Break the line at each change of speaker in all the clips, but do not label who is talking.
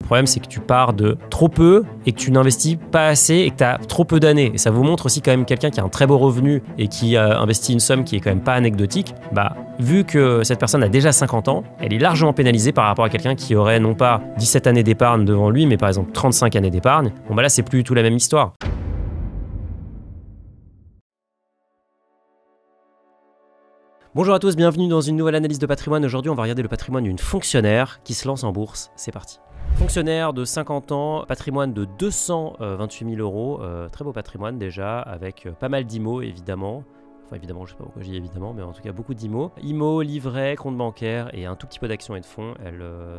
problème, c'est que tu pars de trop peu et que tu n'investis pas assez et que tu as trop peu d'années. Et ça vous montre aussi quand même quelqu'un qui a un très beau revenu et qui a investi une somme qui est quand même pas anecdotique. Vu que cette personne a déjà 50 ans, elle est largement pénalisée par rapport à quelqu'un qui aurait non pas 17 années d'épargne devant lui, mais par exemple 35 années d'épargne. Là, c'est plus du tout la même histoire. Bonjour à tous, bienvenue dans une nouvelle analyse de patrimoine. Aujourd'hui, on va regarder le patrimoine d'une fonctionnaire qui se lance en bourse. C'est parti. Fonctionnaire de 50 ans, patrimoine de 228 000 euros. Très beau patrimoine déjà, avec pas mal d'IMO évidemment. Enfin évidemment, je ne sais pas pourquoi je dis évidemment, mais en tout cas beaucoup d'IMO. IMO, livret, compte bancaire et un tout petit peu d'actions et de fonds.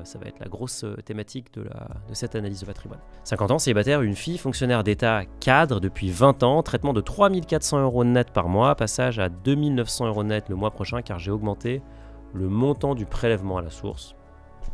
Ça va être la grosse thématique de cette analyse de patrimoine. 50 ans, célibataire, une fille, fonctionnaire d'État cadre depuis 20 ans, traitement de 3 400 euros net par mois, passage à 2 900 euros net le mois prochain car j'ai augmenté le montant du prélèvement à la source.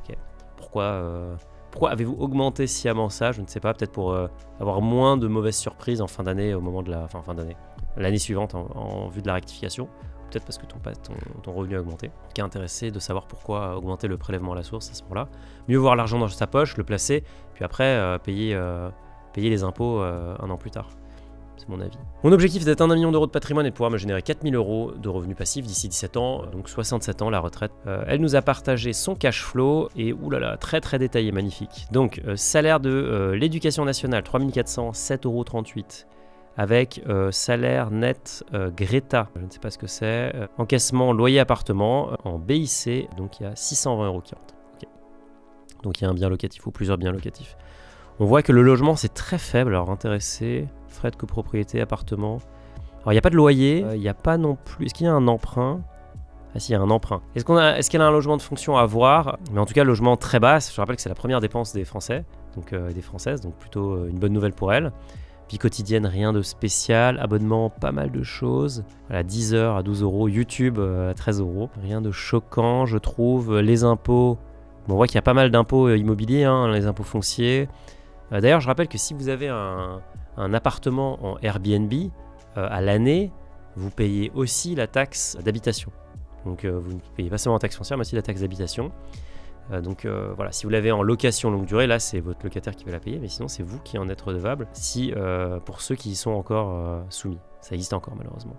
Okay. Pourquoi avez-vous augmenté sciemment ça? Je ne sais pas, peut-être pour avoir moins de mauvaises surprises en fin d'année, au moment de fin d'année. L'année suivante en vue de la rectification, peut-être parce que ton revenu a augmenté. Qui est intéressé de savoir pourquoi augmenter le prélèvement à la source à ce moment-là. Mieux voir l'argent dans sa poche, le placer, puis après payer les impôts un an plus tard. C'est mon avis. Mon objectif est d'atteindre 1 million d'euros de patrimoine et de pouvoir me générer 4 000 euros de revenus passifs d'ici 17 ans, donc 67 ans, la retraite. Elle nous a partagé son cash flow et oulala, très très détaillé, magnifique. Donc, salaire de l'éducation nationale, 3 400, 7,38 euros. Avec salaire net Greta, je ne sais pas ce que c'est, encaissement loyer appartement en BIC, donc il y a 620,40 euros. Okay. Donc il y a un bien locatif ou plusieurs biens locatifs. On voit que le logement c'est très faible, alors intéressé, frais de copropriété, appartement. Alors il n'y a pas de loyer, il n'y a pas non plus, est-ce qu'il y a un emprunt? Ah si, il y a un emprunt. Est-ce qu'elle a un logement de fonction à voir? Mais en tout cas, logement très bas, je rappelle que c'est la première dépense des Français, donc des Françaises, donc plutôt une bonne nouvelle pour elle. Vie quotidienne, rien de spécial. Abonnement, pas mal de choses. Voilà, 10 heures à 12 euros. YouTube à 13 euros. Rien de choquant, je trouve. Les impôts, on voit qu'il y a pas mal d'impôts immobiliers, les impôts fonciers. D'ailleurs, je rappelle que si vous avez un appartement en Airbnb, à l'année, vous payez aussi la taxe d'habitation. Donc, vous ne payez pas seulement la taxe foncière, mais aussi la taxe d'habitation. Voilà, si vous l'avez en location longue durée, là c'est votre locataire qui va la payer, mais sinon c'est vous qui en êtes redevable pour ceux qui y sont encore soumis. Ça existe encore malheureusement.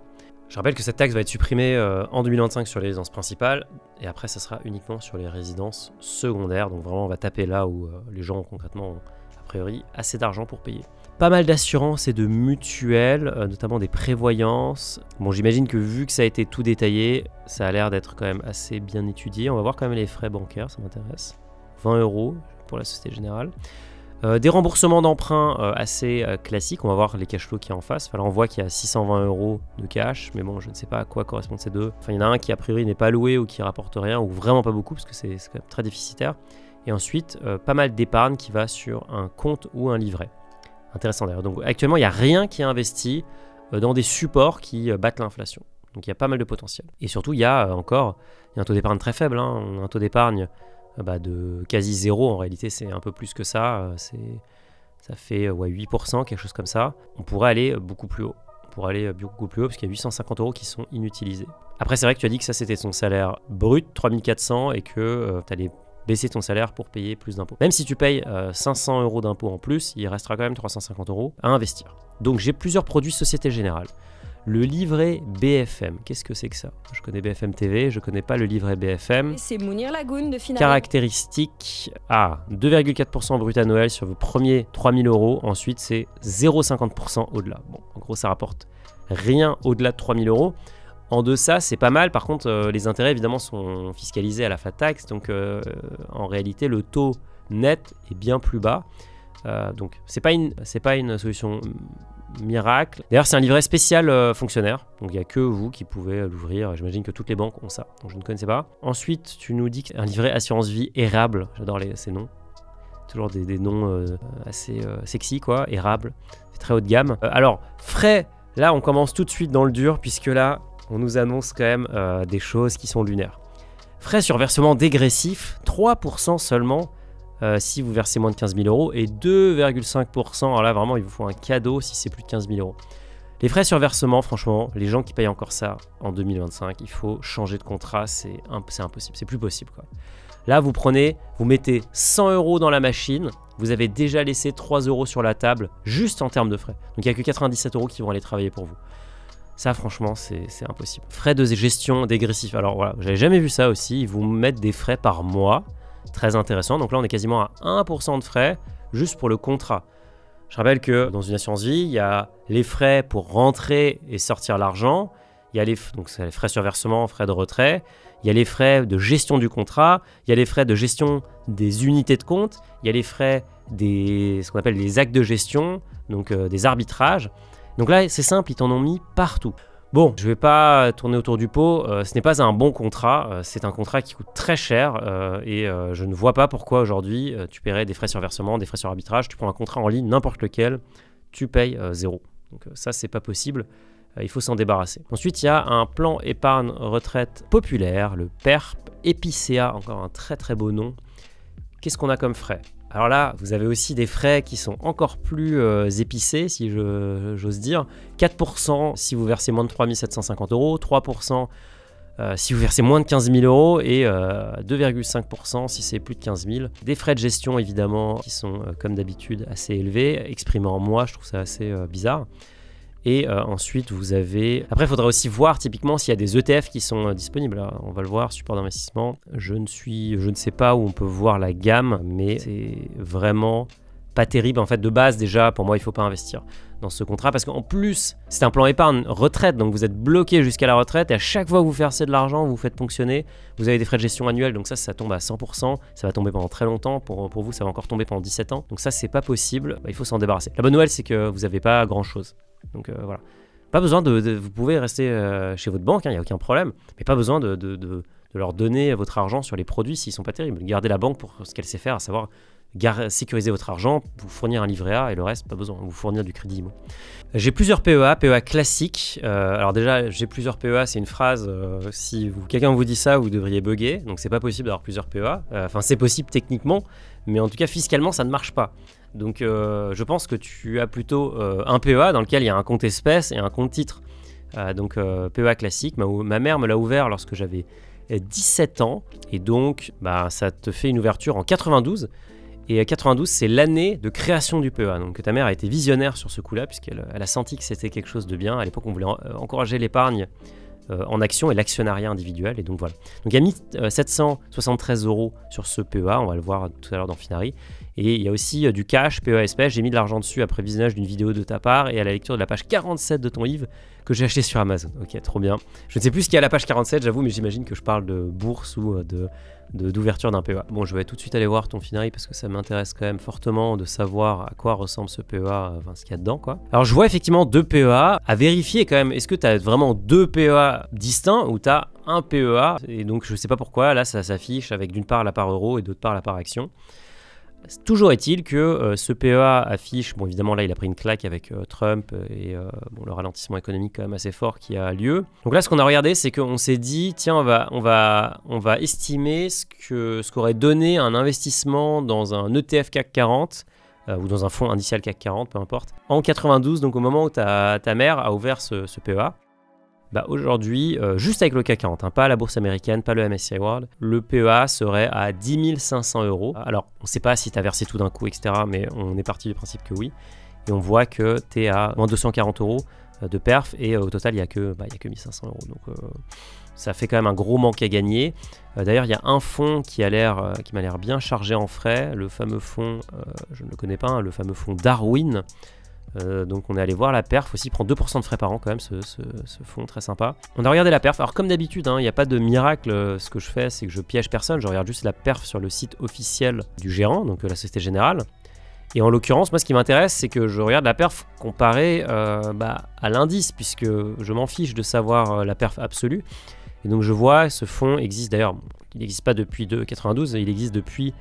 Je rappelle que cette taxe va être supprimée en 2025 sur les résidences principales et après ça sera uniquement sur les résidences secondaires. Donc vraiment on va taper là où les gens ont concrètement a priori assez d'argent pour payer. Pas mal d'assurances et de mutuelles, notamment des prévoyances. Bon, j'imagine que vu que ça a été tout détaillé, ça a l'air d'être quand même assez bien étudié. On va voir quand même les frais bancaires, ça m'intéresse. 20 euros pour la Société Générale. Des remboursements d'emprunts assez classiques. On va voir les cash flows qu'il y a en face. Alors, on voit qu'il y a 620 euros de cash, mais bon, je ne sais pas à quoi correspondent ces deux. Enfin, il y en a un qui a priori n'est pas loué ou qui rapporte rien, ou vraiment pas beaucoup, parce que c'est quand même très déficitaire. Et ensuite, pas mal d'épargne qui va sur un compte ou un livret. Intéressant d'ailleurs. Donc actuellement, il n'y a rien qui est investi dans des supports qui battent l'inflation. Donc il y a pas mal de potentiel. Et surtout, il y a un taux d'épargne très faible. Un taux d'épargne de quasi zéro. En réalité, c'est un peu plus que ça. Ça fait 8%, quelque chose comme ça. On pourrait aller beaucoup plus haut. Parce qu'il y a 850 euros qui sont inutilisés. Après, c'est vrai que tu as dit que ça, c'était ton salaire brut, 3 400, et que tu allais baisser ton salaire pour payer plus d'impôts. Même si tu payes 500 euros d'impôts en plus, il restera quand même 350 euros à investir. Donc j'ai plusieurs produits Société Générale. Le livret BFM, qu'est-ce que c'est que ça? Je connais BFM TV, je connais pas le livret BFM.
C'est Mounir Lagoun de Finale.
Caractéristiques, 2,4% brut annuel sur vos premiers 3 000 euros. Ensuite, c'est 0,50% au-delà. Bon, en gros, ça rapporte rien au-delà de 3 000 euros. En deçà, c'est pas mal. Par contre, les intérêts, évidemment, sont fiscalisés à la flat tax. Donc, en réalité, le taux net est bien plus bas. Donc, c'est pas une solution miracle. D'ailleurs, c'est un livret spécial fonctionnaire. Donc, il n'y a que vous qui pouvez l'ouvrir. J'imagine que toutes les banques ont ça. Donc, je ne connaissais pas. Ensuite, tu nous dis qu'un livret assurance vie érable. J'adore ces noms. Toujours des noms assez sexy, quoi. Érable. C'est très haut de gamme. Alors, frais. Là, on commence tout de suite dans le dur, puisque là, on nous annonce quand même des choses qui sont lunaires. Frais sur versement dégressif, 3% seulement si vous versez moins de 15 000 euros et 2,5%. Alors là, vraiment, il vous faut un cadeau si c'est plus de 15 000 euros. Les frais sur versement, franchement, les gens qui payent encore ça en 2025, il faut changer de contrat, c'est impossible, c'est plus possible, quoi. Là, vous mettez 100 € dans la machine, vous avez déjà laissé 3 € sur la table, juste en termes de frais. Donc il n'y a que 97 € qui vont aller travailler pour vous. Ça, franchement, c'est impossible. Frais de gestion dégressifs. Alors voilà, j'avais jamais vu ça aussi. Ils vous mettent des frais par mois, très intéressant. Donc là, on est quasiment à 1% de frais juste pour le contrat. Je rappelle que dans une assurance vie, il y a les frais pour rentrer et sortir l'argent. Il y a donc c'est les frais sur versement, frais de retrait. Il y a les frais de gestion du contrat. Il y a les frais de gestion des unités de compte. Il y a les frais ce qu'on appelle les actes de gestion, donc des arbitrages. Donc là, c'est simple, ils t'en ont mis partout. Bon, je ne vais pas tourner autour du pot, ce n'est pas un bon contrat, c'est un contrat qui coûte très cher et je ne vois pas pourquoi aujourd'hui tu paierais des frais sur versement, des frais sur arbitrage, tu prends un contrat en ligne, n'importe lequel, tu payes 0. Donc ça, c'est pas possible, il faut s'en débarrasser. Ensuite, il y a un plan épargne retraite populaire, le PERP, Epicéa, encore un très très beau nom. Qu'est-ce qu'on a comme frais ? Alors là, vous avez aussi des frais qui sont encore plus épicés, si j'ose dire. 4% si vous versez moins de 3 750 €, 3% si vous versez moins de 15 000 € et 2,5% si c'est plus de 15 000. Des frais de gestion, évidemment, qui sont, comme d'habitude, assez élevés. Exprimés en mois, je trouve ça assez bizarre. Et ensuite, vous avez... Après, il faudra aussi voir typiquement s'il y a des ETF qui sont disponibles. Là, on va le voir, support d'investissement. Je ne sais pas où on peut voir la gamme, mais c'est vraiment pas terrible. En fait, de base, déjà, pour moi, il ne faut pas investir dans ce contrat parce qu'en plus, c'est un plan épargne retraite. Donc, vous êtes bloqué jusqu'à la retraite et à chaque fois que vous versez de l'argent, vous vous faites ponctionner. Vous avez des frais de gestion annuels. Donc ça tombe à 100%. Ça va tomber pendant très longtemps. Pour vous, ça va encore tomber pendant 17 ans. Donc ça, c'est pas possible. Il faut s'en débarrasser. La bonne nouvelle, c'est que vous n'avez pas grand-chose. Donc voilà, pas besoin vous pouvez rester chez votre banque, il n'y a aucun problème, mais pas besoin de leur donner votre argent sur les produits s'ils ne sont pas terribles. Gardez la banque pour ce qu'elle sait faire, à savoir sécuriser votre argent, vous fournir un livret A et le reste, pas besoin, vous fournir du crédit IMO. J'ai plusieurs PEA classiques. Alors déjà, j'ai plusieurs PEA, c'est une phrase, si quelqu'un vous dit ça, vous devriez bugger, donc c'est pas possible d'avoir plusieurs PEA. Enfin, c'est possible techniquement, mais en tout cas, fiscalement, ça ne marche pas. Donc je pense que tu as plutôt un PEA dans lequel il y a un compte espèce et un compte titre. Donc PEA classique, ma mère me l'a ouvert lorsque j'avais 17 ans et donc ça te fait une ouverture en 92. Et 92, c'est l'année de création du PEA. Donc ta mère a été visionnaire sur ce coup-là puisqu'elle a senti que c'était quelque chose de bien. À l'époque, on voulait encourager l'épargne en action et l'actionnariat individuel. Et donc voilà. Donc il a mis 773 € sur ce PEA. On va le voir tout à l'heure dans Finari. Et il y a aussi du cash, PEA espèce. J'ai mis de l'argent dessus après visionnage d'une vidéo de ta part et à la lecture de la page 47 de ton livre que j'ai acheté sur Amazon. Ok, trop bien. Je ne sais plus ce qu'il y a à la page 47, j'avoue, mais j'imagine que je parle de bourse ou d'ouverture d'un PEA. Bon, je vais tout de suite aller voir ton Finari parce que ça m'intéresse quand même fortement de savoir à quoi ressemble ce PEA, ce qu'il y a dedans, quoi. Alors, je vois effectivement deux PEA. À vérifier quand même, est-ce que tu as vraiment deux PEA distincts ou tu as un PEA? Et donc, je ne sais pas pourquoi, là, ça s'affiche avec d'une part la part euro et d'autre part la part action. Toujours est-il que ce PEA affiche, bon évidemment là il a pris une claque avec Trump et le ralentissement économique quand même assez fort qui a lieu. Donc là ce qu'on a regardé c'est qu'on s'est dit tiens on va estimer ce qu'aurait donné un investissement dans un ETF CAC 40 ou dans un fonds indiciel CAC 40 peu importe en 92 donc au moment où ta mère a ouvert ce PEA. Aujourd'hui, juste avec le CAC 40, pas la bourse américaine, pas le MSCI World, le PEA serait à 10 500 €. Alors, on ne sait pas si tu as versé tout d'un coup, etc., mais on est parti du principe que oui. Et on voit que tu es à moins 240 € de perf et au total, il n'y a que 1 500 €. Donc, ça fait quand même un gros manque à gagner. D'ailleurs, il y a un fonds qui m'a l'air bien chargé en frais, le fameux fonds, je ne le connais pas, le fameux fonds Darwin. Donc on est allé voir la perf aussi, il prend 2% de frais par an quand même ce fonds, très sympa. On a regardé la perf, alors comme d'habitude, il n'y a pas de miracle, ce que je fais c'est que je piège personne, je regarde juste la perf sur le site officiel du gérant, donc la Société Générale. Et en l'occurrence, moi ce qui m'intéresse c'est que je regarde la perf comparée à l'indice, puisque je m'en fiche de savoir la perf absolue. Et donc je vois, ce fonds existe d'ailleurs, il n'existe pas depuis 92, il existe depuis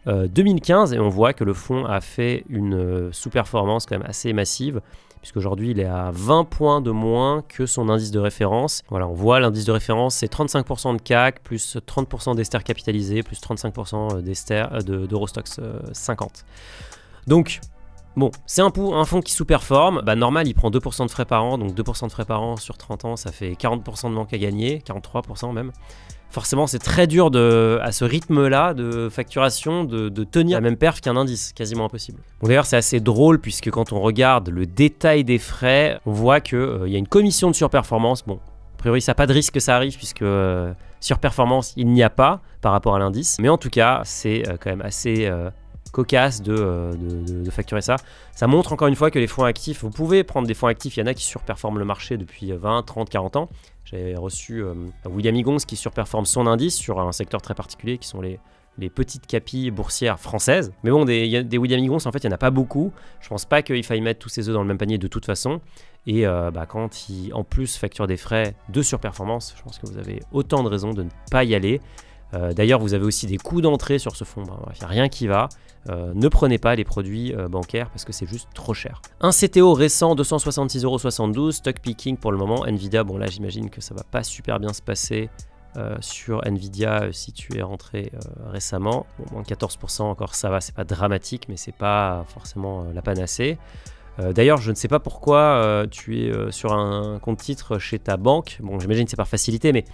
2015 et on voit que le fonds a fait une sous-performance quand même assez massive puisqu'aujourd'hui il est à 20 points de moins que son indice de référence. Voilà, on voit l'indice de référence c'est 35% de CAC plus 30% d'Ester capitalisé plus 35% d'Eurostoxx 50. Donc Bon, c'est un fonds qui sous-performe. Bah, normal, il prend 2% de frais par an, donc 2% de frais par an sur 30 ans, ça fait 40% de manque à gagner, 43% même. Forcément, c'est très dur à ce rythme-là de facturation de tenir la même perf qu'un indice, quasiment impossible. Bon, d'ailleurs, c'est assez drôle puisque quand on regarde le détail des frais, on voit qu'il y a une commission de surperformance. Bon, a priori, ça n'a pas de risque que ça arrive puisque surperformance, il n'y a pas par rapport à l'indice. Mais en tout cas, c'est quand même assez cocasse de facturer ça. Ça montre encore une fois que les fonds actifs, vous pouvez prendre des fonds actifs, il y en a qui surperforment le marché depuis 20, 30, 40 ans. J'avais reçu William Higgins qui surperforme son indice sur un secteur très particulier qui sont les petites capilles boursières françaises. Mais bon, des William Higgins, en fait, il n'y en a pas beaucoup. Je pense pas qu'il faille mettre tous ses œufs dans le même panier de toute façon. Et quand il en plus facture des frais de surperformance, je pense que vous avez autant de raisons de ne pas y aller. D'ailleurs, vous avez aussi des coûts d'entrée sur ce fonds. Bref, il n'y a rien qui va. Ne prenez pas les produits bancaires parce que c'est juste trop cher. Un CTO récent, 266,72 €, stock picking pour le moment. Nvidia, bon là j'imagine que ça va pas super bien se passer sur Nvidia si tu es rentré récemment. Bon, moins 14% encore, ça va, c'est pas dramatique, mais c'est pas forcément la panacée. D'ailleurs, je ne sais pas pourquoi tu es sur un compte titre chez ta banque. Bon, j'imagine que c'est par facilité, mais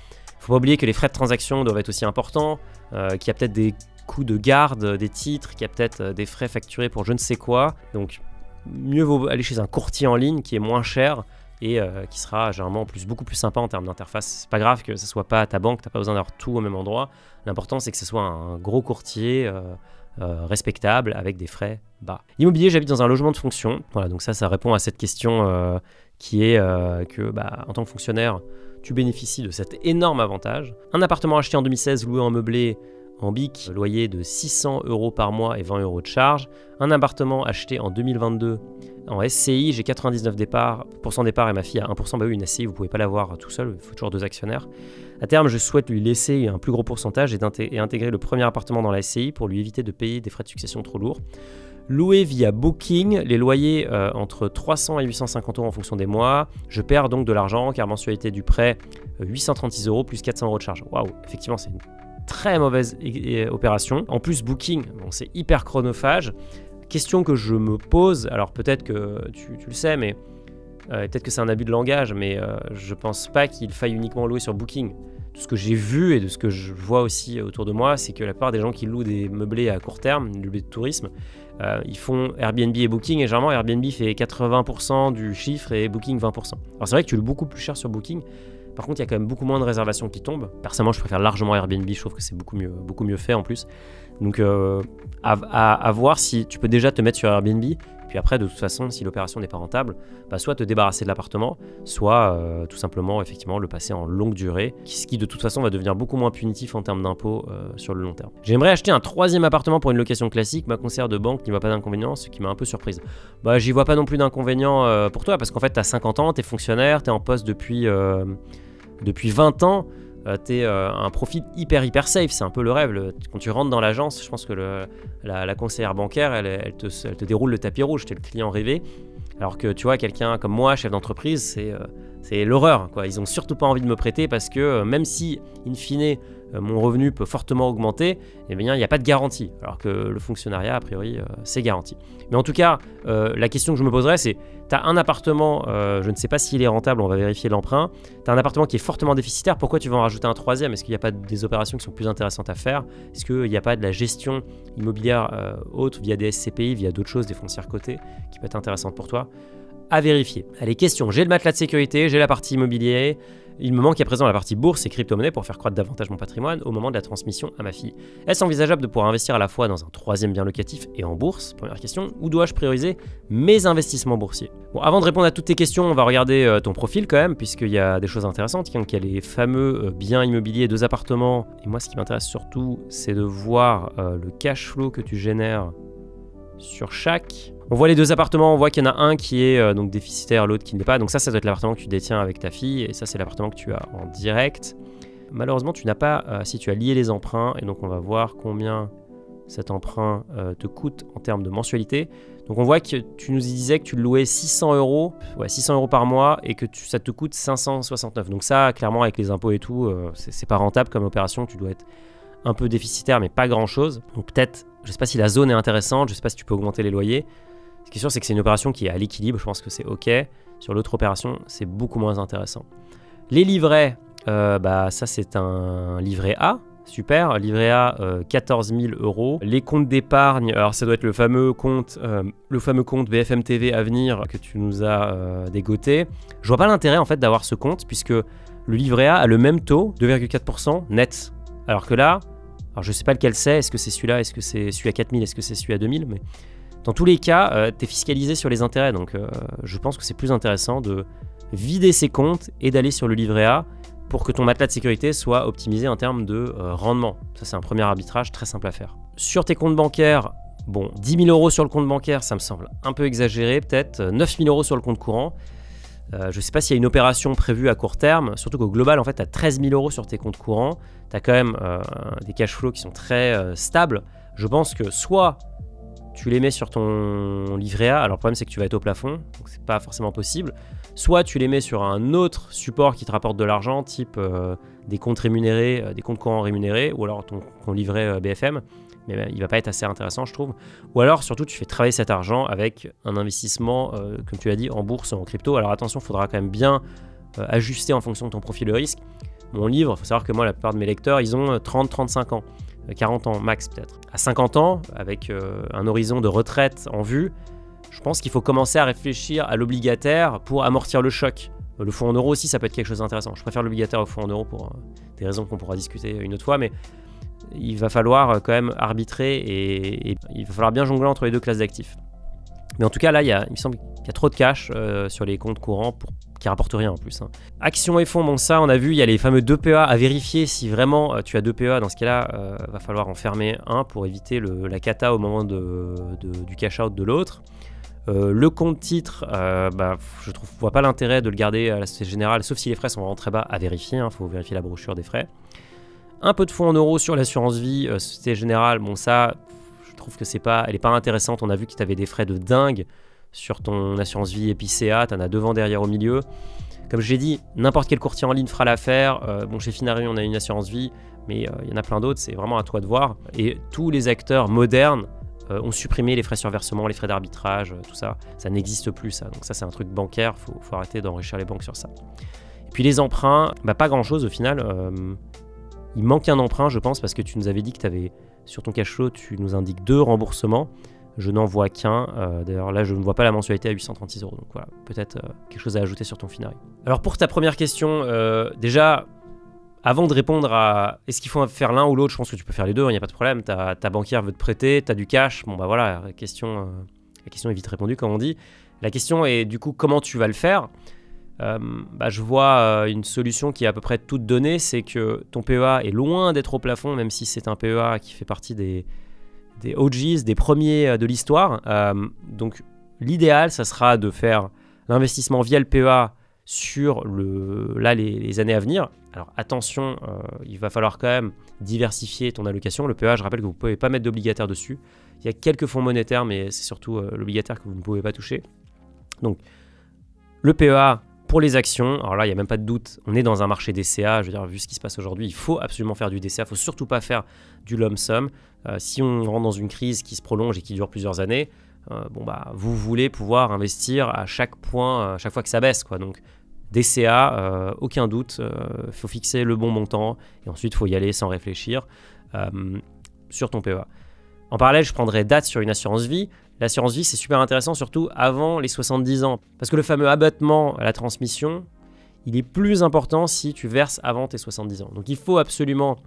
faut pas oublier que les frais de transaction doivent être aussi importants, qu'il y a peut-être des coûts de garde des titres, qu'il y a peut-être des frais facturés pour je ne sais quoi. Donc, mieux vaut aller chez un courtier en ligne qui est moins cher et qui sera généralement en plus beaucoup plus sympa en termes d'interface. C'est pas grave que ce soit pas ta banque, t'as pas besoin d'avoir tout au même endroit. L'important, c'est que ce soit un gros courtier respectable avec des frais bas. Immobilier, j'habite dans un logement de fonction. Voilà, donc ça répond à cette question qui est que en tant que fonctionnaire, tu bénéficies de cet énorme avantage. Un appartement acheté en 2016, loué en meublé en BIC, loyer de 600 € par mois et 20 € de charge. Un appartement acheté en 2022 en SCI, j'ai 99% départ et ma fille a 1%. Bah oui, une SCI, vous ne pouvez pas l'avoir tout seul, il faut toujours 2 actionnaires. À terme, je souhaite lui laisser un plus gros pourcentage et intégrer le premier appartement dans la SCI pour lui éviter de payer des frais de succession trop lourds. Loué via Booking, les loyers entre 300 et 850 € en fonction des mois. Je perds donc de l'argent car mensualité du prêt 836 € plus 400 € de charge. Waouh, effectivement, c'est une très mauvaise opération. En plus, Booking, bon, c'est hyper chronophage. Question que je me pose, alors peut-être que tu le sais, mais peut-être que c'est un abus de langage, mais je pense pas qu'il faille uniquement louer sur Booking. Tout ce que j'ai vu et de ce que je vois aussi autour de moi, c'est que la plupart des gens qui louent des meublés à court terme, des meublés de tourisme, ils font Airbnb et Booking, et généralement Airbnb fait 80% du chiffre et Booking 20%. Alors c'est vrai que tu loues beaucoup plus cher sur Booking. Par contre, il y a quand même beaucoup moins de réservations qui tombent. Personnellement, je préfère largement Airbnb. Je trouve que c'est beaucoup mieux fait en plus. Donc, à voir si tu peux déjà te mettre sur Airbnb. Puis après, de toute façon, si l'opération n'est pas rentable, soit te débarrasser de l'appartement, soit tout simplement, effectivement, le passer en longue durée, ce qui de toute façon va devenir beaucoup moins punitif en termes d'impôts sur le long terme. J'aimerais acheter un 3e appartement pour une location classique. Ma conseillère de banque n'y voit pas d'inconvénient, ce qui m'a un peu surprise. J'y vois pas non plus d'inconvénient pour toi, parce qu'en fait, tu as 50 ans, tu es fonctionnaire, tu es en poste depuis 20 ans, tu es un profil hyper safe, c'est un peu le rêve. Quand tu rentres dans l'agence, je pense que la conseillère bancaire, elle te déroule le tapis rouge, tu es le client rêvé. Alors que tu vois, quelqu'un comme moi, chef d'entreprise, c'est l'horreur, quoi. Ils ont surtout pas envie de me prêter parce que même si, in fine, mon revenu peut fortement augmenter, eh bien, il n'y a pas de garantie. Alors que le fonctionnariat, a priori, c'est garanti. Mais en tout cas, la question que je me poserais, c'est, tu as un appartement, je ne sais pas s'il est rentable, on va vérifier l'emprunt, tu as un appartement qui est fortement déficitaire, pourquoi tu vas en rajouter un 3e? Est-ce qu'il n'y a pas des opérations qui sont plus intéressantes à faire? Est-ce qu'il n'y a pas de la gestion immobilière haute via des SCPI, via d'autres choses, des foncières cotées, qui peut être intéressante pour toi? À vérifier. Allez, question, j'ai le matelas de sécurité, j'ai la partie immobilier, il me manque à présent la partie bourse et crypto-monnaie pour faire croître davantage mon patrimoine au moment de la transmission à ma fille. Est-ce envisageable de pouvoir investir à la fois dans un 3e bien locatif et en bourse? Première question. Ou dois-je prioriser mes investissements boursiers? Bon, avant de répondre à toutes tes questions, on va regarder ton profil quand même, puisqu'il y a des choses intéressantes. Donc, il y a les fameux biens immobiliers, 2 appartements. Et moi, ce qui m'intéresse surtout, c'est de voir le cash flow que tu génères sur chaque. On voit les 2 appartements, on voit qu'il y en a un qui est donc déficitaire, l'autre qui ne l'est pas. Donc ça doit être l'appartement que tu détiens avec ta fille, et ça c'est l'appartement que tu as en direct. Malheureusement, tu n'as pas, si tu as lié les emprunts, et donc on va voir combien cet emprunt te coûte en termes de mensualité. Donc on voit que tu nous disais que tu le louais 600 €, 600 € par mois, et que ça te coûte 569. Donc ça, clairement, avec les impôts et tout, c'est pas rentable comme opération, tu dois être un peu déficitaire, mais pas grand-chose. Donc peut-être, je sais pas si la zone est intéressante, je sais pas si tu peux augmenter les loyers. Ce qui est sûr, c'est que c'est une opération qui est à l'équilibre. Je pense que c'est OK. Sur l'autre opération, c'est beaucoup moins intéressant. Les livrets, ça c'est un livret A. Super, livret A, 14 000 €. Les comptes d'épargne, alors ça doit être le fameux compte BFM TV Avenir que tu nous as dégoté. Je vois pas l'intérêt en fait d'avoir ce compte puisque le livret A le même taux, 2,4% net. Alors que là, je sais pas lequel c'est, est-ce que c'est celui-là, est-ce que c'est celui à 4 000, est-ce que c'est celui à 2 000, mais dans tous les cas, tu es fiscalisé sur les intérêts. Donc je pense que c'est plus intéressant de vider ses comptes et d'aller sur le livret A pour que ton matelas de sécurité soit optimisé en termes de rendement. Ça, c'est un premier arbitrage très simple à faire. Sur tes comptes bancaires, 10 000 € sur le compte bancaire, ça me semble un peu exagéré, peut-être 9 000 € sur le compte courant. Je ne sais pas s'il y a une opération prévue à court terme, surtout qu'au global, en fait, tu as 13 000 € sur tes comptes courants. Tu as quand même des cash flows qui sont très stables. Je pense que soit tu les mets sur ton livret A, alors le problème c'est que tu vas être au plafond, donc c'est pas forcément possible. Soit tu les mets sur un autre support qui te rapporte de l'argent, type des comptes rémunérés, des comptes courants rémunérés, ou alors ton livret BFM, mais il va pas être assez intéressant je trouve. Ou alors surtout tu fais travailler cet argent avec un investissement, comme tu l'as dit, en bourse, en crypto. Alors attention, il faudra quand même bien ajuster en fonction de ton profil de risque. Mon livre, il faut savoir que moi la plupart de mes lecteurs, ils ont 30-35 ans. 40 ans max peut-être. À 50 ans, avec un horizon de retraite en vue, je pense qu'il faut commencer à réfléchir à l'obligataire pour amortir le choc. Le fonds en euros aussi, ça peut être quelque chose d'intéressant. Je préfère l'obligataire au fonds en euros pour des raisons qu'on pourra discuter une autre fois, mais il va falloir quand même arbitrer et il va falloir bien jongler entre les deux classes d'actifs. Mais en tout cas, là, il me semble qu'il y a trop de cash sur les comptes courants qui rapportent rien en plus. Actions et fonds, ça, on a vu, il y a les fameux 2 PEA à vérifier. Si vraiment tu as 2 PEA, dans ce cas-là, va falloir en fermer un pour éviter la cata au moment du cash out de l'autre. Le compte titre, je vois pas l'intérêt de le garder à la Société Générale, sauf si les frais sont vraiment très bas à vérifier. Il faut vérifier la brochure des frais. Un peu de fonds en euros sur l'assurance vie, Société Générale, ça, je trouve que elle est pas intéressante. On a vu que tu avais des frais de dingue sur ton assurance vie Epicéa, tu en as devant, derrière, au milieu. Comme je l'ai dit, n'importe quel courtier en ligne fera l'affaire. Chez Finari, on a une assurance vie, mais il y en a plein d'autres, c'est vraiment à toi de voir. Et tous les acteurs modernes ont supprimé les frais sur versement, les frais d'arbitrage, tout ça. Ça n'existe plus, ça. Donc ça, c'est un truc bancaire, faut arrêter d'enrichir les banques sur ça. Et puis les emprunts, pas grand-chose au final. Il manque un emprunt, je pense, parce que tu nous avais dit que tu avais, sur ton cash flow, tu nous indiques 2 remboursements. Je n'en vois qu'un. D'ailleurs, là, je ne vois pas la mensualité à 836 €. Donc voilà, peut-être quelque chose à ajouter sur ton Finari. Alors, pour ta première question, déjà, avant de répondre à est-ce qu'il faut faire l'un ou l'autre, je pense que tu peux faire les deux, il n'y a pas de problème. Ta banquière veut te prêter, tu as du cash. Voilà, la question est vite répondue, comme on dit. La question est du coup, comment tu vas le faire ? Je vois une solution qui est à peu près toute donnée, c'est que ton PEA est loin d'être au plafond, même si c'est un PEA qui fait partie des OGs, des premiers de l'histoire. Donc l'idéal, ça sera de faire l'investissement via le PEA sur les années à venir. Alors attention, il va falloir quand même diversifier ton allocation. Le PEA, je rappelle que vous ne pouvez pas mettre d'obligataire dessus. Il y a quelques fonds monétaires, mais c'est surtout l'obligataire que vous ne pouvez pas toucher. Donc le PEA pour les actions, alors là, il n'y a même pas de doute, on est dans un marché DCA, je veux dire, vu ce qui se passe aujourd'hui, il faut absolument faire du DCA, il ne faut surtout pas faire du lump sum. Si on rentre dans une crise qui se prolonge et qui dure plusieurs années, vous voulez pouvoir investir à chaque point, à chaque fois que ça baisse, quoi. Donc DCA, aucun doute, il faut fixer le bon montant et ensuite il faut y aller sans réfléchir sur ton PEA. En parallèle, je prendrai date sur une assurance vie. L'assurance vie, c'est super intéressant, surtout avant les 70 ans. Parce que le fameux abattement à la transmission, il est plus important si tu verses avant tes 70 ans. Donc il faut absolument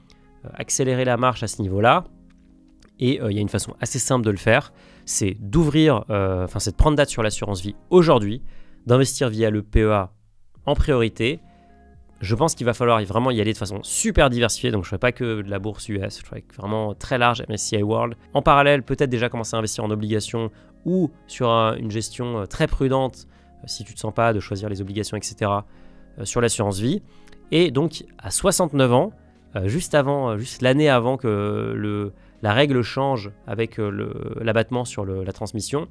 accélérer la marche à ce niveau-là. Et il y a une façon assez simple de le faire, c'est c'est de prendre date sur l'assurance vie aujourd'hui, d'investir via le PEA en priorité. Je pense qu'il va falloir vraiment y aller de façon super diversifiée, donc je ne ferai pas que de la bourse US, je ferai vraiment très large MSCI World. En parallèle, peut-être déjà commencer à investir en obligations ou sur une gestion très prudente, si tu ne te sens pas de choisir les obligations, etc., sur l'assurance vie. Et donc, à 69 ans, juste l'année avant que la règle change avec l'abattement sur la transmission,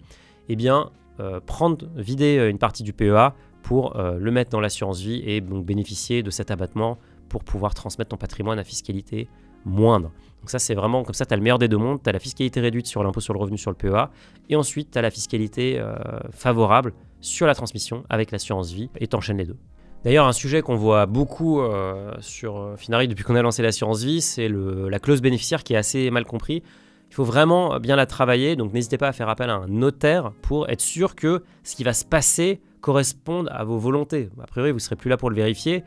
vider une partie du PEA pour le mettre dans l'assurance vie et donc bénéficier de cet abattement pour pouvoir transmettre ton patrimoine à fiscalité moindre. Donc ça, c'est vraiment comme ça, tu as le meilleur des deux mondes. Tu as la fiscalité réduite sur l'impôt sur le revenu sur le PEA. Et ensuite, tu as la fiscalité favorable sur la transmission avec l'assurance vie. Et tu enchaînes les deux. D'ailleurs, un sujet qu'on voit beaucoup sur Finari depuis qu'on a lancé l'assurance vie, c'est la clause bénéficiaire qui est assez mal compris. Il faut vraiment bien la travailler. Donc n'hésitez pas à faire appel à un notaire pour être sûr que ce qui va se passer corresponde à vos volontés. A priori, vous ne serez plus là pour le vérifier.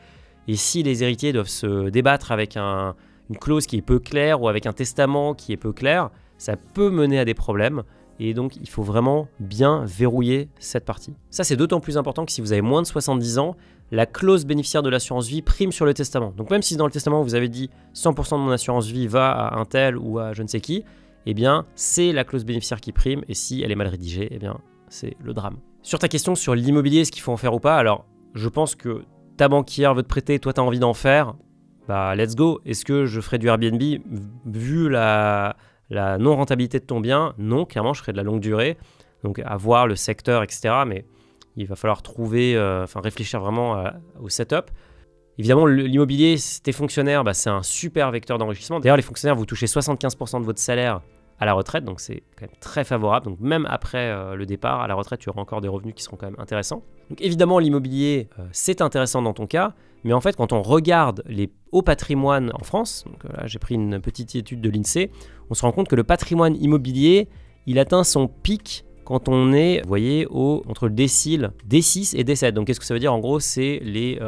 Et si les héritiers doivent se débattre avec une clause qui est peu claire ou avec un testament qui est peu clair, ça peut mener à des problèmes. Et donc, il faut vraiment bien verrouiller cette partie. Ça, c'est d'autant plus important que si vous avez moins de 70 ans, la clause bénéficiaire de l'assurance vie prime sur le testament. Donc, même si dans le testament, vous avez dit 100% de mon assurance vie va à un tel ou à je ne sais qui, eh bien, c'est la clause bénéficiaire qui prime. Et si elle est mal rédigée, eh bien, c'est le drame. Sur ta question sur l'immobilier, est-ce qu'il faut en faire ou pas? Alors, je pense que ta banquière veut te prêter, toi, tu as envie d'en faire. Bah, let's go. Est-ce que je ferai du Airbnb vu la non-rentabilité de ton bien? Non, clairement, je ferai de la longue durée. Donc, à voir le secteur, etc. Mais il va falloir réfléchir vraiment au setup. Évidemment, l'immobilier, si t'es fonctionnaire, c'est un super vecteur d'enrichissement. D'ailleurs, les fonctionnaires, vous touchez 75% de votre salaire à la retraite. Donc, c'est quand même très favorable. Donc, même après le départ, à la retraite, tu auras encore des revenus qui seront quand même intéressants. Donc, évidemment, l'immobilier, c'est intéressant dans ton cas. Mais en fait, quand on regarde les hauts patrimoines en France, donc là j'ai pris une petite étude de l'INSEE, on se rend compte que le patrimoine immobilier, il atteint son pic quand on est, vous voyez, entre le décile D6 et D7. Donc qu'est-ce que ça veut dire? En gros, c'est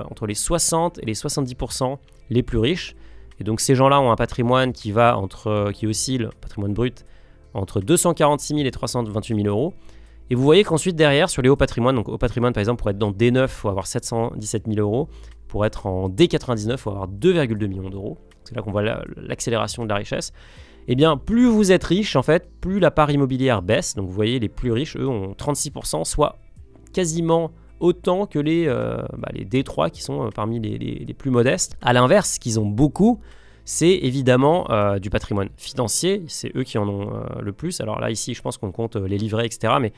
entre les 60 et les 70% les plus riches. Et donc ces gens-là ont un patrimoine qui oscille, patrimoine brut, entre 246 000 et 328 000 euros. Et vous voyez qu'ensuite derrière, sur les hauts patrimoines, donc haut patrimoine par exemple, pour être dans D9, il faut avoir 717 000 euros. Pour être en D99, il faut avoir 2,2 millions d'euros. C'est là qu'on voit l'accélération de la richesse. Eh bien, plus vous êtes riche, en fait, plus la part immobilière baisse. Donc vous voyez, les plus riches, eux, ont 36%, soit quasiment autant que les D3 qui sont parmi les plus modestes. À l'inverse, ce qu'ils ont beaucoup, c'est évidemment du patrimoine financier. C'est eux qui en ont le plus. Alors là, ici, je pense qu'on compte les livrets, etc. Mais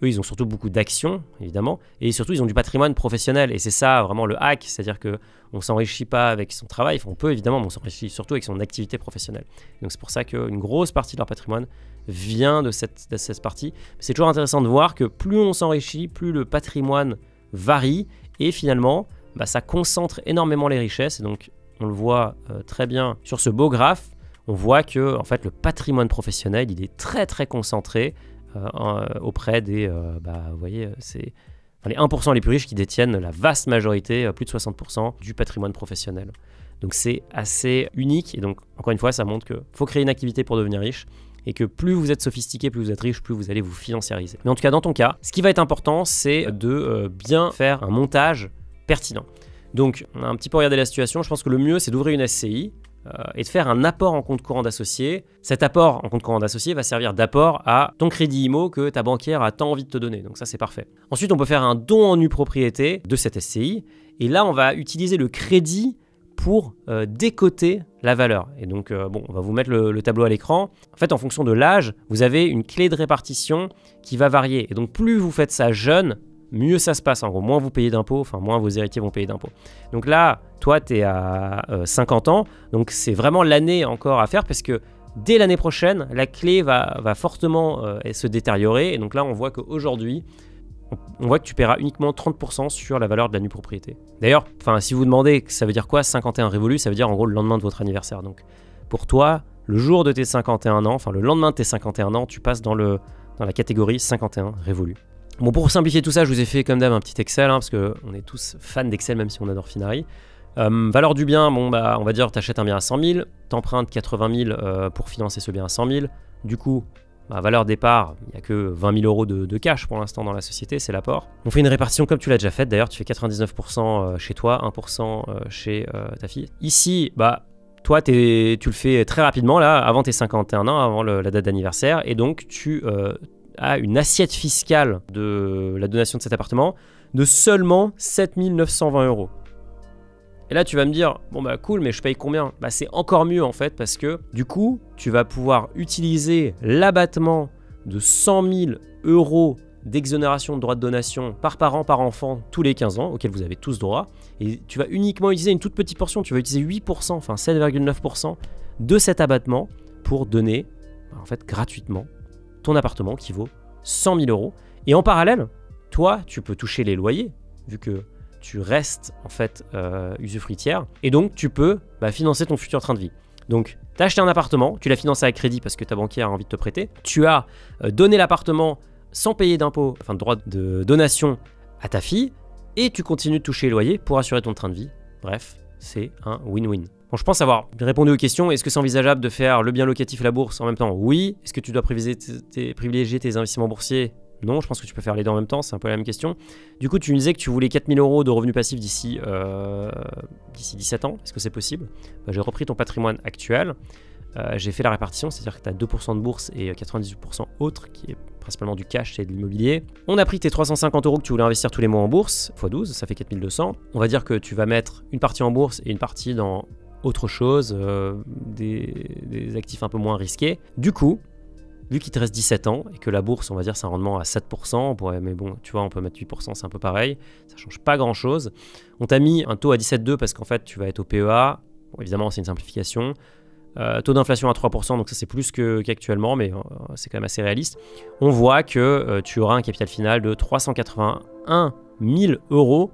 eux, ils ont surtout beaucoup d'actions, évidemment. Et surtout, ils ont du patrimoine professionnel. Et c'est ça, vraiment, le hack. C'est-à-dire qu'on ne s'enrichit pas avec son travail. On peut, évidemment, mais on s'enrichit surtout avec son activité professionnelle. Donc, c'est pour ça qu'une grosse partie de leur patrimoine vient de cette partie. C'est toujours intéressant de voir que plus on s'enrichit, plus le patrimoine varie. Et finalement, ça concentre énormément les richesses. Et donc, on le voit très bien sur ce beau graphe. On voit que, en fait, le patrimoine professionnel, il est très, très concentré auprès des, vous voyez, c'est les 1% les plus riches qui détiennent la vaste majorité, plus de 60% du patrimoine professionnel. Donc c'est assez unique et donc encore une fois ça montre qu'il faut créer une activité pour devenir riche et que plus vous êtes sophistiqué, plus vous êtes riche, plus vous allez vous financiariser. Mais en tout cas dans ton cas, ce qui va être important c'est de bien faire un montage pertinent. Donc on a un petit peu regardé la situation, je pense que le mieux c'est d'ouvrir une SCI et de faire un apport en compte courant d'associé. Cet apport en compte courant d'associé va servir d'apport à ton crédit IMO que ta banquière a tant envie de te donner. Donc ça, c'est parfait. Ensuite, on peut faire un don en nue propriété de cette SCI. Et là, on va utiliser le crédit pour décoter la valeur. Et donc, on va vous mettre le tableau à l'écran. En fait, en fonction de l'âge, vous avez une clé de répartition qui va varier. Et donc, plus vous faites ça jeune, mieux ça se passe. En gros, moins vous payez d'impôts, moins vos héritiers vont payer d'impôts. Donc là, toi, tu es à 50 ans. Donc, c'est vraiment l'année encore à faire parce que dès l'année prochaine, la clé va fortement se détériorer. Et donc là, on voit qu'aujourd'hui, on voit que tu paieras uniquement 30% sur la valeur de la nue propriété. D'ailleurs, si vous vous demandez ça veut dire quoi 51 révolus, ça veut dire en gros le lendemain de votre anniversaire. Donc, pour toi, le jour de tes 51 ans, le lendemain de tes 51 ans, tu passes dans la catégorie 51 révolus. Bon, pour simplifier tout ça, je vous ai fait comme d'hab un petit Excel, parce qu'on est tous fans d'Excel, même si on adore Finari. Valeur du bien, on va dire tu achètes un bien à 100 000, tu empruntes 80 000 pour financer ce bien à 100 000. Du coup, valeur départ, il n'y a que 20 000 euros de cash pour l'instant dans la société, c'est l'apport. On fait une répartition comme tu l'as déjà faite, d'ailleurs tu fais 99% chez toi, 1% chez ta fille. Ici, toi tu le fais très rapidement, là, avant tes 51 ans, avant la date d'anniversaire, et donc tu à une assiette fiscale de la donation de cet appartement de seulement 7 920 euros. Et là, tu vas me dire, cool, mais je paye combien? C'est encore mieux en fait, parce que du coup, tu vas pouvoir utiliser l'abattement de 100 000 euros d'exonération de droits de donation par parent, par enfant, tous les 15 ans, auquel vous avez tous droit. Et tu vas uniquement utiliser une toute petite portion, tu vas utiliser 8%, 7,9% de cet abattement pour donner en fait gratuitement ton appartement qui vaut 100 000 euros. Et en parallèle, toi, tu peux toucher les loyers vu que tu restes en fait usufruitière et donc tu peux financer ton futur train de vie. Donc, tu as acheté un appartement, tu l'as financé à crédit parce que ta banquière a envie de te prêter. Tu as donné l'appartement sans payer d'impôt, enfin de droit de donation à ta fille et tu continues de toucher les loyers pour assurer ton train de vie. Bref, c'est un win-win. Bon, je pense avoir répondu aux questions. Est-ce que c'est envisageable de faire le bien locatif et la bourse en même temps? Oui. Est-ce que tu dois privilégier tes investissements boursiers? Non, je pense que tu peux faire les deux en même temps, c'est un peu la même question. Du coup, tu me disais que tu voulais 4 000 euros de revenus passifs d'ici 17 ans. Est-ce que c'est possible? J'ai repris ton patrimoine actuel. J'ai fait la répartition, c'est-à-dire que tu as 2% de bourse et 98% autre, qui est principalement du cash et de l'immobilier. On a pris tes 350 euros que tu voulais investir tous les mois en bourse, x 12, ça fait 4 200. On va dire que tu vas mettre une partie en bourse et une partie dans autre chose, des actifs un peu moins risqués. Du coup, vu qu'il te reste 17 ans et que la bourse, on va dire, c'est un rendement à 7%, mais bon, tu vois, on peut mettre 8%, c'est un peu pareil, ça change pas grand-chose. On t'a mis un taux à 17,2 parce qu'en fait, tu vas être au PEA. Bon, évidemment, c'est une simplification. Taux d'inflation à 3%, donc ça c'est plus qu'actuellement, mais c'est quand même assez réaliste. On voit que tu auras un capital final de 381 000 euros.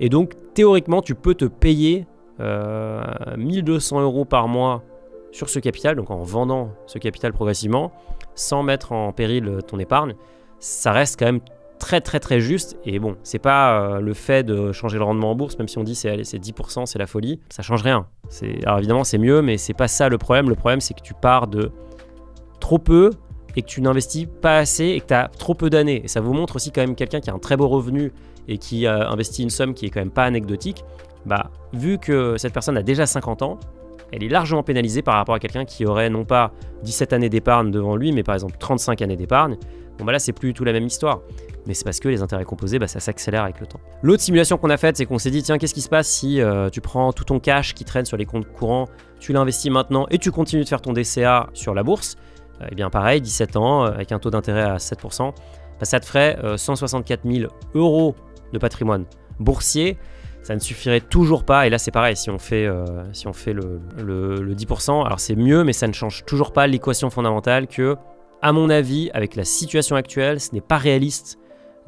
Et donc, théoriquement, tu peux te payer 1200 euros par mois sur ce capital, donc en vendant ce capital progressivement, sans mettre en péril ton épargne. Ça reste quand même très très très juste. Et bon, c'est pas le fait de changer le rendement en bourse, même si on dit c'est 10%, c'est la folie, ça change rien. Alors évidemment c'est mieux, mais c'est pas ça le problème. Le problème c'est que tu pars de trop peu et que tu n'investis pas assez et que tu as trop peu d'années. Et ça vous montre aussi quand même quelqu'un qui a un très beau revenu et qui a investi une somme qui est quand même pas anecdotique. Vu que cette personne a déjà 50 ans, elle est largement pénalisée par rapport à quelqu'un qui aurait non pas 17 années d'épargne devant lui, mais par exemple 35 années d'épargne. Là, c'est plus du tout la même histoire. Mais c'est parce que les intérêts composés, ça s'accélère avec le temps. L'autre simulation qu'on a faite, c'est qu'on s'est dit, tiens, qu'est-ce qui se passe si tu prends tout ton cash qui traîne sur les comptes courants, tu l'investis maintenant et tu continues de faire ton DCA sur la bourse? Eh bien pareil, 17 ans, avec un taux d'intérêt à 7%, ça te ferait 164 000 euros de patrimoine boursier. Ça ne suffirait toujours pas, et là c'est pareil, si on fait le 10%, alors c'est mieux, mais ça ne change toujours pas l'équation fondamentale que, à mon avis, avec la situation actuelle, ce n'est pas réaliste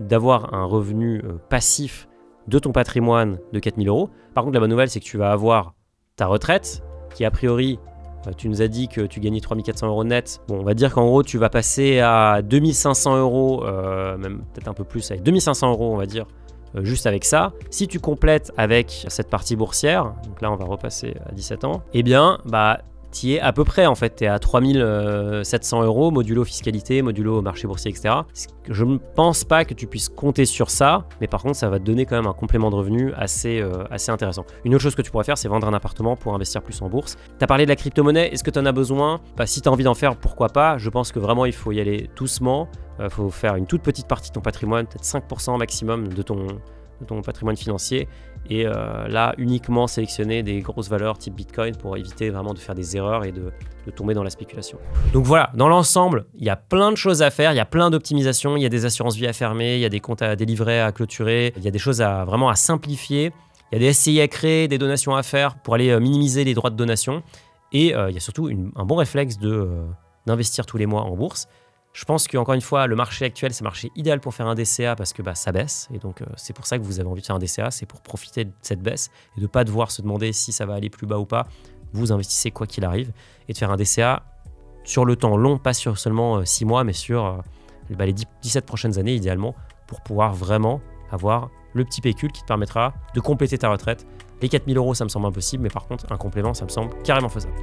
d'avoir un revenu passif de ton patrimoine de 4 000 euros. Par contre, la bonne nouvelle, c'est que tu vas avoir ta retraite, qui a priori, tu nous as dit que tu gagnais 3 400 euros net. Bon, on va dire qu'en gros, tu vas passer à 2 500 euros, même peut-être un peu plus, avec 2 500 euros, on va dire, juste avec ça. Si tu complètes avec cette partie boursière, donc là on va repasser à 17 ans, eh bien tu y es à peu près en fait, tu es à 3 700 euros modulo fiscalité, modulo marché boursier, etc. Je ne pense pas que tu puisses compter sur ça, mais par contre ça va te donner quand même un complément de revenu assez intéressant. Une autre chose que tu pourrais faire, c'est vendre un appartement pour investir plus en bourse. Tu as parlé de la crypto-monnaie, est-ce que tu en as besoin? Si tu as envie d'en faire, pourquoi pas? Je pense que vraiment il faut y aller doucement. Il faut faire une toute petite partie de ton patrimoine, peut-être 5% maximum de ton patrimoine financier, et là uniquement sélectionner des grosses valeurs type Bitcoin pour éviter vraiment de faire des erreurs et de tomber dans la spéculation. Donc voilà, dans l'ensemble, il y a plein de choses à faire, il y a plein d'optimisations, il y a des assurances vie à fermer, il y a des comptes des livrets à clôturer, il y a des choses vraiment à simplifier, il y a des SCI à créer, des donations à faire pour aller minimiser les droits de donation, et il y a surtout un bon réflexe d'investir tous les mois en bourse. Je pense qu'encore une fois, le marché actuel, c'est le marché idéal pour faire un DCA parce que ça baisse. Et donc, c'est pour ça que vous avez envie de faire un DCA, c'est pour profiter de cette baisse et de ne pas devoir se demander si ça va aller plus bas ou pas. Vous investissez quoi qu'il arrive et de faire un DCA sur le temps long, pas sur seulement 6 mois, mais sur les 17 prochaines années idéalement pour pouvoir vraiment avoir le petit pécule qui te permettra de compléter ta retraite. Les 4 000 euros, ça me semble impossible, mais par contre, un complément, ça me semble carrément faisable.